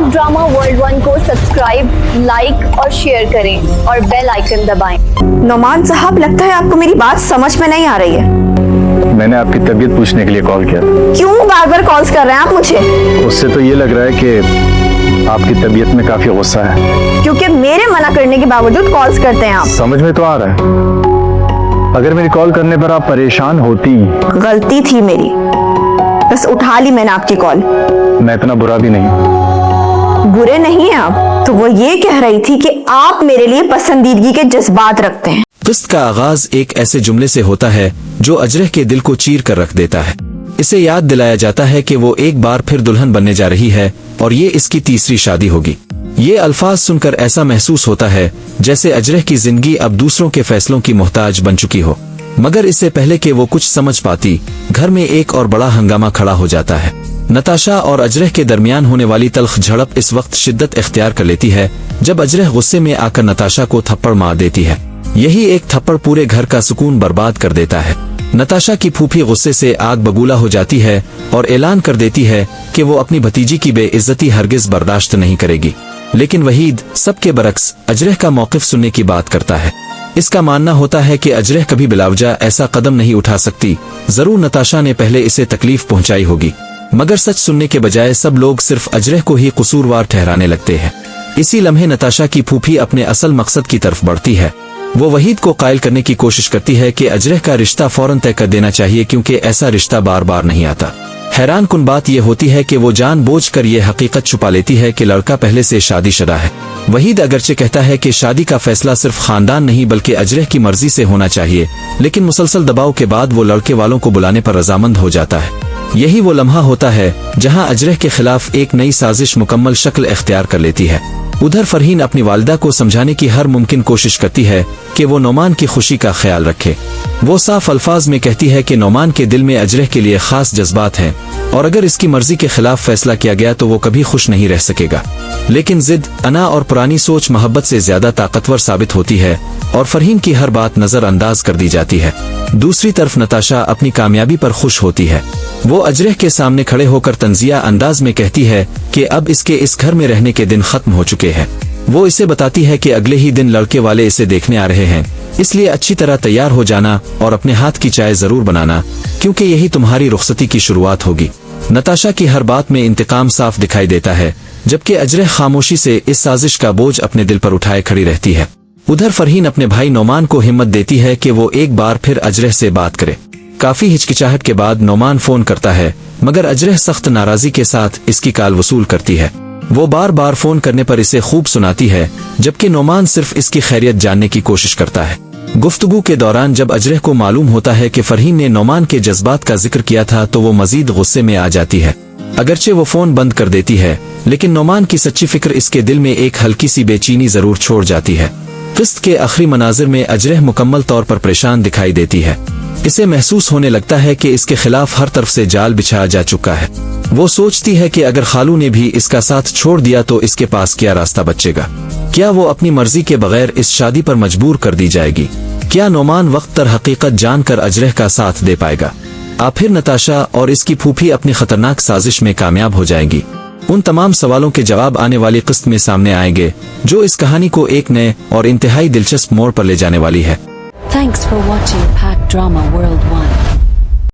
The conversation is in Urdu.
پیک ڈراما ورلڈ ون کو سبسکرائب، لائک اور شیئر کریں اور بیل آئیکن دبائیں۔ نعمان صاحب، لگتا ہے آپ کو میری بات سمجھ میں نہیں آ رہی ہے۔ میں نے آپ کی طبیعت پوچھنے کے لیے کال کیا۔ کیوں بار بار کالز کر رہے ہیں آپ مجھے؟ اس سے تو یہ لگ رہا ہے کہ آپ کی طبیعت میں کافی غصہ ہے، کیونکہ میرے منع کرنے کے باوجود کالز کرتے ہیں آپ۔ سمجھ میں تو آ رہا ہے۔ اگر میری کال کرنے پر آپ پریشان ہوتی۔ غلطی تھی میری، بس اٹھا لی میں نے آپ کی کال۔ میں اتنا برا بھی نہیں۔ برے نہیں ہیں آپ، تو وہ یہ کہہ رہی تھی کہ آپ میرے لیے پسندیدگی کے جذبات رکھتے ہیں۔ قسط کا آغاز ایک ایسے جملے سے ہوتا ہے جو اجرح کے دل کو چیر کر رکھ دیتا ہے۔ اسے یاد دلایا جاتا ہے کہ وہ ایک بار پھر دلہن بننے جا رہی ہے اور یہ اس کی تیسری شادی ہوگی۔ یہ الفاظ سن کر ایسا محسوس ہوتا ہے جیسے اجرح کی زندگی اب دوسروں کے فیصلوں کی محتاج بن چکی ہو، مگر اس سے پہلے کہ وہ کچھ سمجھ پاتی، گھر میں ایک اور بڑا ہنگامہ کھڑا ہو جاتا ہے۔ نتاشا اور اجرح کے درمیان ہونے والی تلخ جھڑپ اس وقت شدت اختیار کر لیتی ہے جب اجرح غصے میں آ کر نتاشا کو تھپڑ مار دیتی ہے۔ یہی ایک تھپڑ پورے گھر کا سکون برباد کر دیتا ہے۔ نتاشا کی پھوپھی غصے سے آگ بگولا ہو جاتی ہے اور اعلان کر دیتی ہے کہ وہ اپنی بھتیجی کی بے عزتی ہرگز برداشت نہیں کرے گی، لیکن وحید سب کے برعکس اجرح کا موقف سننے کی بات کرتا ہے۔ اس کا ماننا ہوتا ہے کہ اجرح کبھی بلاوجہ ایسا قدم نہیں اٹھا سکتی، ضرور نتاشا نے پہلے اسے تکلیف پہنچائی ہوگی، مگر سچ سننے کے بجائے سب لوگ صرف اجرح کو ہی قصوروار ٹھہرانے لگتے ہیں۔ اسی لمحے نتاشا کی پھوپھی اپنے اصل مقصد کی طرف بڑھتی ہے۔ وہ وحید کو قائل کرنے کی کوشش کرتی ہے کہ اجرح کا رشتہ فوراً طے کر دینا چاہیے کیونکہ ایسا رشتہ بار بار نہیں آتا۔ حیران کن بات یہ ہوتی ہے کہ وہ جان بوجھ کر یہ حقیقت چھپا لیتی ہے کہ لڑکا پہلے سے شادی شدہ ہے۔ وحید اگرچہ کہتا ہے کہ شادی کا فیصلہ صرف خاندان نہیں بلکہ اجرح کی مرضی سے ہونا چاہیے، لیکن مسلسل دباؤ کے بعد وہ لڑکے والوں کو بلانے پر رضامند ہو جاتا ہے۔ یہی وہ لمحہ ہوتا ہے جہاں اجرح کے خلاف ایک نئی سازش مکمل شکل اختیار کر لیتی ہے۔ ادھر فرحین اپنی والدہ کو سمجھانے کی ہر ممکن کوشش کرتی ہے کہ وہ نعمان کی خوشی کا خیال رکھے۔ وہ صاف الفاظ میں کہتی ہے کہ نعمان کے دل میں اجرح کے لیے خاص جذبات ہیں اور اگر اس کی مرضی کے خلاف فیصلہ کیا گیا تو وہ کبھی خوش نہیں رہ سکے گا۔ لیکن ضد، انا اور پرانی سوچ محبت سے زیادہ طاقتور ثابت ہوتی ہے اور فرحین کی ہر بات نظر انداز کر دی جاتی ہے۔ دوسری طرف نتاشا اپنی کامیابی پر خوش ہوتی ہے۔ وہ اجرح کے سامنے کھڑے ہو کر طنزیہ انداز میں کہتی ہے کہ اب اس کے اس گھر میں رہنے کے دن ختم ہو چکے ہیں۔ وہ اسے بتاتی ہے کہ اگلے ہی دن لڑکے والے اسے دیکھنے آ رہے ہیں، اس لیے اچھی طرح تیار ہو جانا اور اپنے ہاتھ کی چائے ضرور بنانا کیونکہ یہی تمہاری رخصتی کی شروعات ہوگی۔ نتاشا کی ہر بات میں انتقام صاف دکھائی دیتا ہے جبکہ اجرح خاموشی سے اس سازش کا بوجھ اپنے دل پر اٹھائے کھڑی رہتی ہے۔ ادھر فرحین اپنے بھائی نعمان کو ہمت دیتی ہے کہ وہ ایک بار پھر اجرح سے بات کرے۔ کافی ہچکچاہٹ کے بعد نعمان فون کرتا ہے مگر اجرح سخت ناراضی کے ساتھ اس کی کال وصول کرتی ہے۔ وہ بار بار فون کرنے پر اسے خوب سناتی ہے جبکہ نعمان صرف اس کی خیریت جاننے کی کوشش کرتا ہے۔ گفتگو کے دوران جب اجرح کو معلوم ہوتا ہے کہ فرحین نے نعمان کے جذبات کا ذکر کیا تھا تو وہ مزید غصے میں آ جاتی ہے۔ اگرچہ وہ فون بند کر دیتی ہے لیکن نعمان کی سچی فکر اس کے دل میں ایک ہلکی سی بے چینی ضرور چھوڑ جاتی ہے۔ قسط کے آخری مناظر میں اجرح مکمل طور پر پریشان دکھائی دیتی ہے۔ اسے محسوس ہونے لگتا ہے کہ اس کے خلاف ہر طرف سے جال بچھایا جا چکا ہے۔ وہ سوچتی ہے کہ اگر خالو نے بھی اس کا ساتھ چھوڑ دیا تو اس کے پاس کیا راستہ بچے گا؟ کیا وہ اپنی مرضی کے بغیر اس شادی پر مجبور کر دی جائے گی؟ کیا نعمان وقت پر حقیقت جان کر اجرح کا ساتھ دے پائے گا؟ آخر نتاشا اور اس کی پھوپھی اپنی خطرناک سازش میں کامیاب ہو جائیں گی؟ ان تمام سوالوں کے جواب آنے والی قسط میں سامنے آئیں گے جو اس کہانی کو ایک نئے اور انتہائی دلچسپ موڑ پر لے جانے والی ہے۔ Thanks for watching Pack Drama World 1.